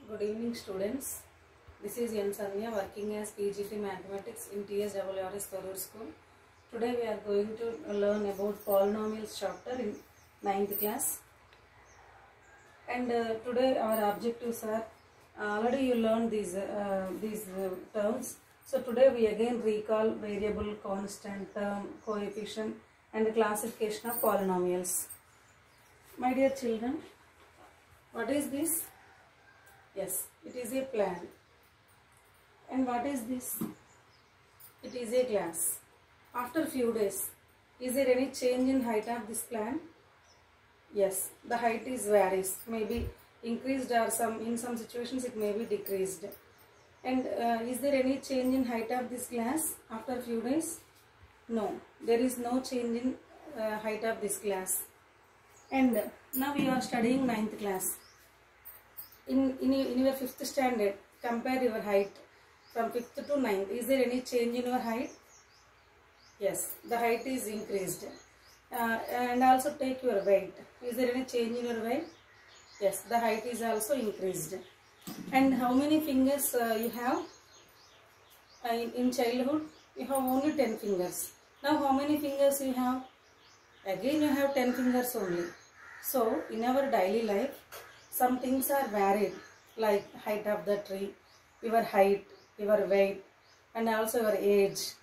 Good evening, students. This is N. Sanya working as PGT Mathematics in TSRRS Karur School. Today we are going to learn about polynomials chapter in 9th class. And today our objectives are already you learned these terms. So today we again recall variable, constant, term, coefficient and the classification of polynomials. My dear children, what is this? Yes, it is a plan. And what is this? It is a glass. After few days, is there any change in height of this plan? Yes, the height is varies, maybe increased or in some situations it may be decreased. And is there any change in height of this glass after few days? No, there is no change in height of this glass. And now we are studying 9th class. In your 5th standard, compare your height from 5th to 9th. Is there any change in your height? Yes, the height is increased. And also take your weight. Is there any change in your weight? Yes, the height is also increased. And how many fingers you have? In childhood, you have only 10 fingers. Now how many fingers you have? Again you have 10 fingers only. So in our daily life, some things are varied, like height of the tree, your height, your weight, and also your age,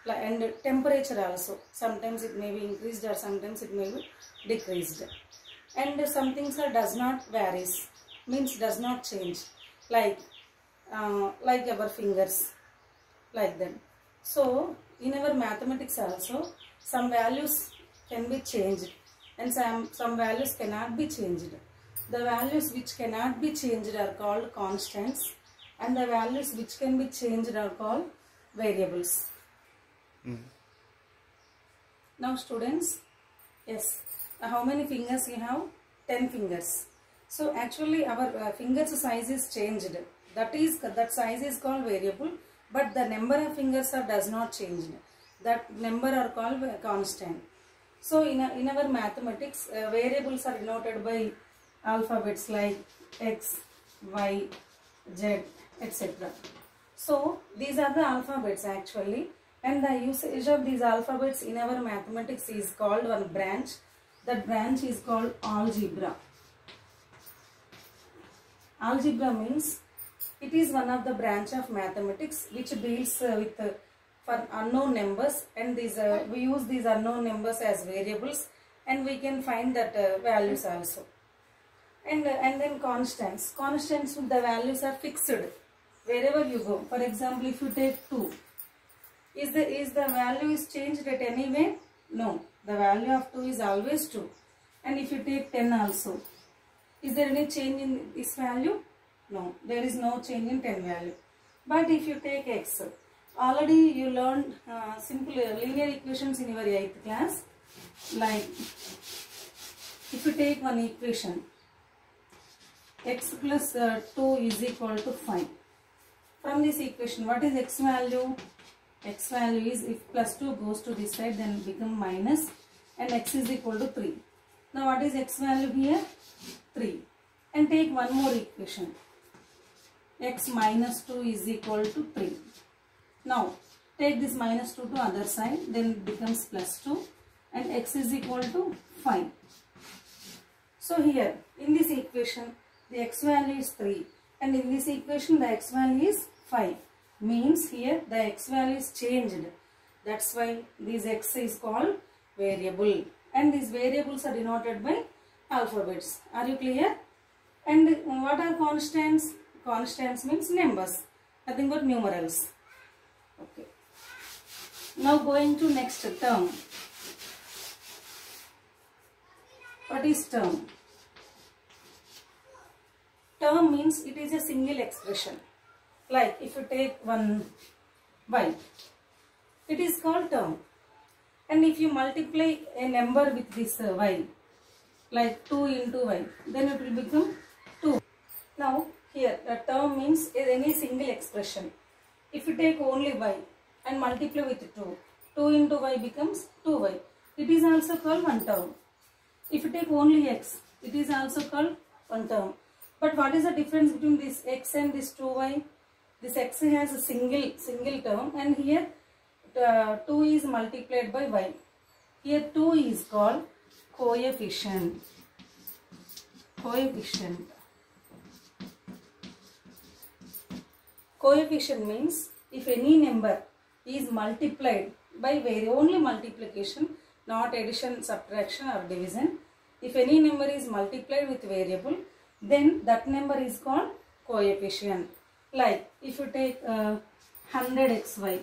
and temperature also. Sometimes it may be increased or sometimes it may be decreased. And some things are does not varies, means does not change, like our fingers, like that. So in our mathematics also, some values can be changed and some values cannot be changed. The values which cannot be changed are called constants, and the values which can be changed are called variables. Now students, yes, how many fingers you have? 10 fingers. So actually our fingers size is changed. That size is called variable, but the number of fingers does not change. That number are called constant. So in our mathematics, variables are denoted by alphabets like X, Y, Z, etc. So these are the alphabets actually, and the usage of these alphabets in our mathematics is called one branch. That branch is called algebra. Algebra means it is one of the branch of mathematics which deals with for unknown numbers, and these we use these unknown numbers as variables, and we can find that values also. And then constants. Constants, the values are fixed wherever you go. For example, if you take 2, is the value is changed at any way? No, the value of 2 is always 2. And if you take 10 also, is there any change in this value? No, there is no change in 10 value. But if you take x, already you learned simple linear equations in your 8th class. Like if you take one equation, x plus 2 is equal to 5. From this equation, what is x value? X value is, if plus 2 goes to this side, then it become minus, and x is equal to 3. Now what is x value here? 3. And take one more equation. X minus 2 is equal to 3. Now take this minus 2 to other side, then it becomes plus 2, and x is equal to 5. So here in this equation, the x value is 3, and in this equation the x value is 5. Means here the x value is changed. That's why this x is called variable, and these variables are denoted by alphabets. Are you clear? And what are constants? Constants means numbers, nothing but numerals. Okay. Now going to next term. What is term? Term means it is a single expression. Like if you take one y, it is called term. And if you multiply a number with this y, like 2 into y, then it will become 2. Now here the term means any single expression. If you take only y and multiply with 2, 2 into y becomes 2y. It is also called one term. If you take only x, it is also called one term. But what is the difference between this x and this 2y? This x has a single term, and here 2 is multiplied by y. Here 2 is called coefficient. Coefficient means if any number is multiplied by only multiplication, not addition, subtraction or division. If any number is multiplied with variable, then that number is called coefficient. Like if you take 100xy.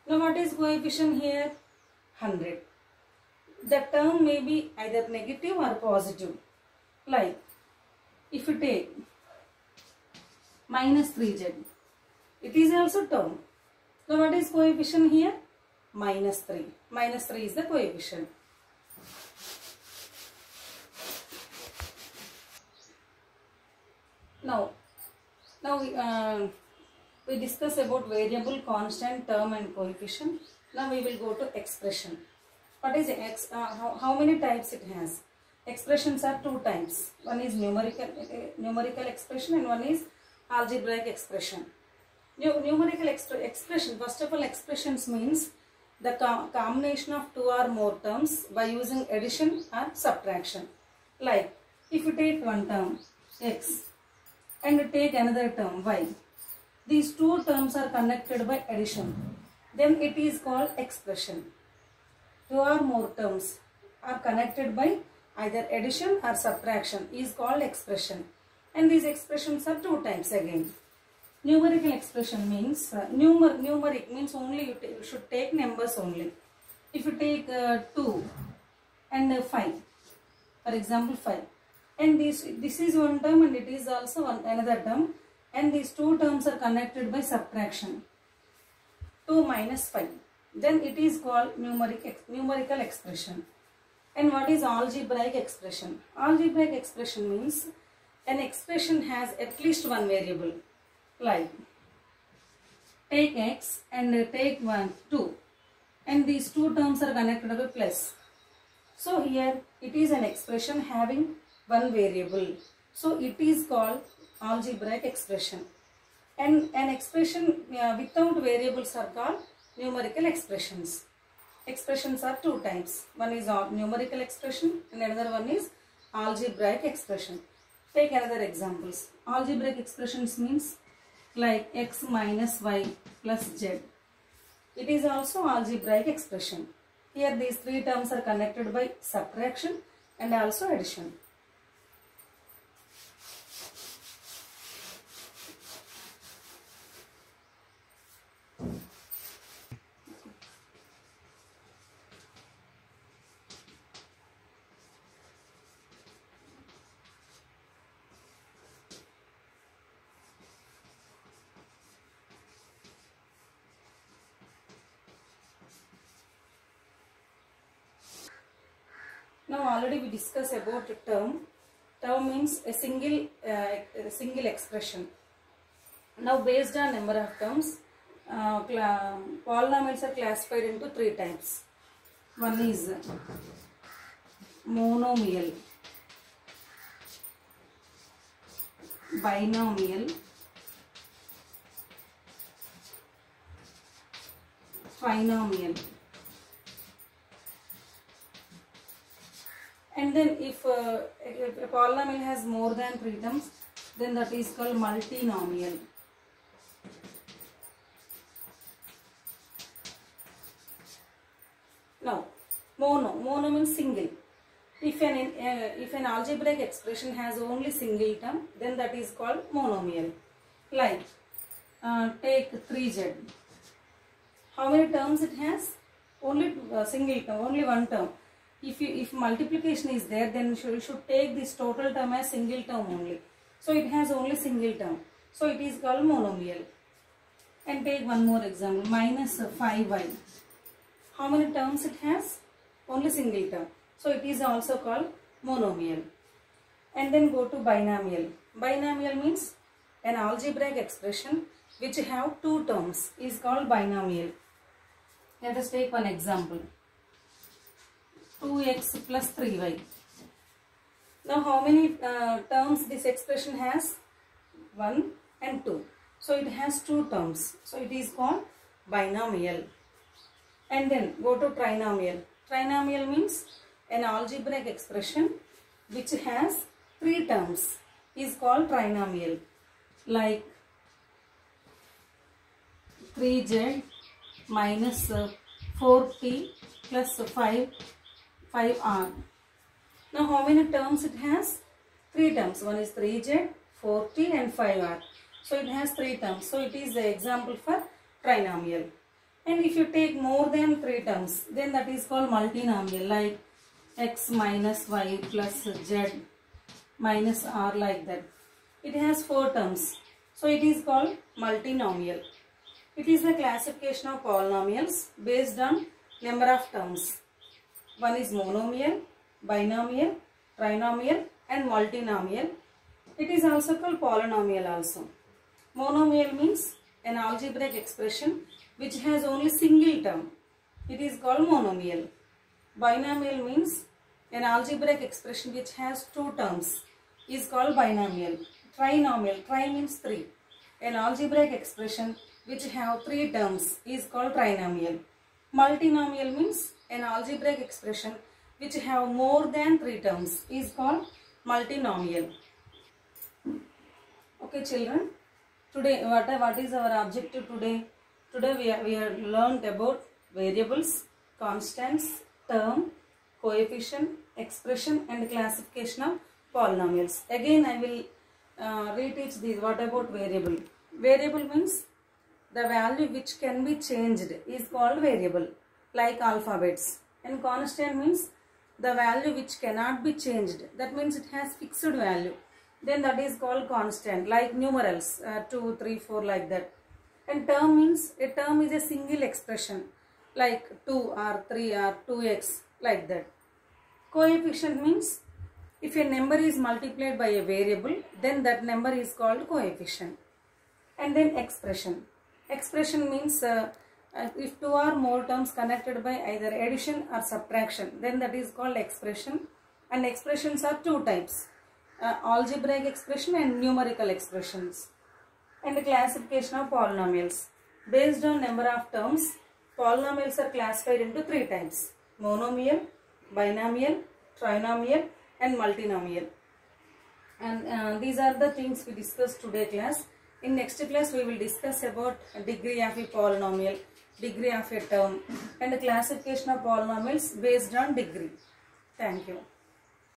Now what is coefficient here? 100. The term may be either negative or positive. Like if you take minus 3z, it is also term. Now what is coefficient here? Minus 3. Minus 3 is the coefficient. Now we discuss about variable, constant, term and coefficient. Now we will go to expression. What is x? How many types it has? Expressions are two types. One is numerical expression and one is algebraic expression. Numerical expression, first of all, expressions means the combination of two or more terms by using addition or subtraction. Like if you take one term x and you take another term y, these two terms are connected by addition, then it is called expression. Two or more terms are connected by either addition or subtraction is called expression. And these expressions are two types again. Numerical expression means numeric means only you should take numbers only. If you take 2 and 5, for example 5, and this is one term and it is also another term, and these two terms are connected by subtraction. 2 minus 5, then it is called numerical expression. And what is algebraic expression? Algebraic expression means an expression has at least one variable. Like take x and take 2, and these two terms are connected by plus. So here it is an expression having one variable. So it is called algebraic expression. And an expression without variables are called numerical expressions. Expressions are two types. One is numerical expression and another one is algebraic expression. Take another examples. Algebraic expressions means like x minus y plus z. It is also algebraic expression. Here these three terms are connected by subtraction and also addition. Now already we discussed about the term. Term means a single expression. Now based on number of terms, polynomials are classified into three types. One is monomial, binomial, trinomial. And then if a polynomial has more than three terms, then that is called multinomial. Now, mono means single. If an algebraic expression has only single term, then that is called monomial. Like take 3z. How many terms it has? Only single term, only one term. If multiplication is there, then you should take this total term as single term only. So it has only single term. So it is called monomial. And take one more example, minus 5y. How many terms it has? Only single term. So it is also called monomial. And then go to binomial. Binomial means an algebraic expression which have two terms is called binomial. Let us take one example. 2x plus 3y. Now how many terms this expression has? 1 and 2. So it has 2 terms. So it is called binomial. And then go to trinomial. Trinomial means an algebraic expression which has 3 terms is called trinomial. Like 3z minus 4t plus 5r. Now how many terms it has? 3 terms. One is 3z, 4t and 5r. So it has 3 terms. So it is the example for trinomial. And if you take more than 3 terms, then that is called multinomial, like x minus y plus z minus r, like that. It has 4 terms. So it is called multinomial. It is the classification of polynomials based on number of terms. One is monomial, binomial, trinomial and multinomial. It is also called polynomial also. Monomial means an algebraic expression which has only single term. It is called monomial. Binomial means an algebraic expression which has 2 terms is called binomial. Trinomial, tri means 3. An algebraic expression which have 3 terms is called trinomial. Multinomial means an algebraic expression which have more than 3 terms is called multinomial. Okay children, today what is our objective today? Today we have learned about variables, constants, term, coefficient, expression and classification of polynomials. Again I will reteach these. What about variable? Variable means the value which can be changed is called variable, like alphabets. And constant means the value which cannot be changed. That means it has fixed value. Then that is called constant, like numerals 2, 3, 4, like that. And term means a term is a single expression, like 2 or 3 or 2x, like that. Coefficient means if a number is multiplied by a variable, then that number is called coefficient. And then expression. Expression means if 2 or more terms connected by either addition or subtraction, then that is called expression. And expressions are 2 types, algebraic expression and numerical expressions. And the classification of polynomials. Based on number of terms, polynomials are classified into 3 types: monomial, binomial, trinomial and multinomial. And these are the things we discussed today class. In next class we will discuss about degree of a polynomial, degree of a term and the classification of polynomials based on degree. Thank you.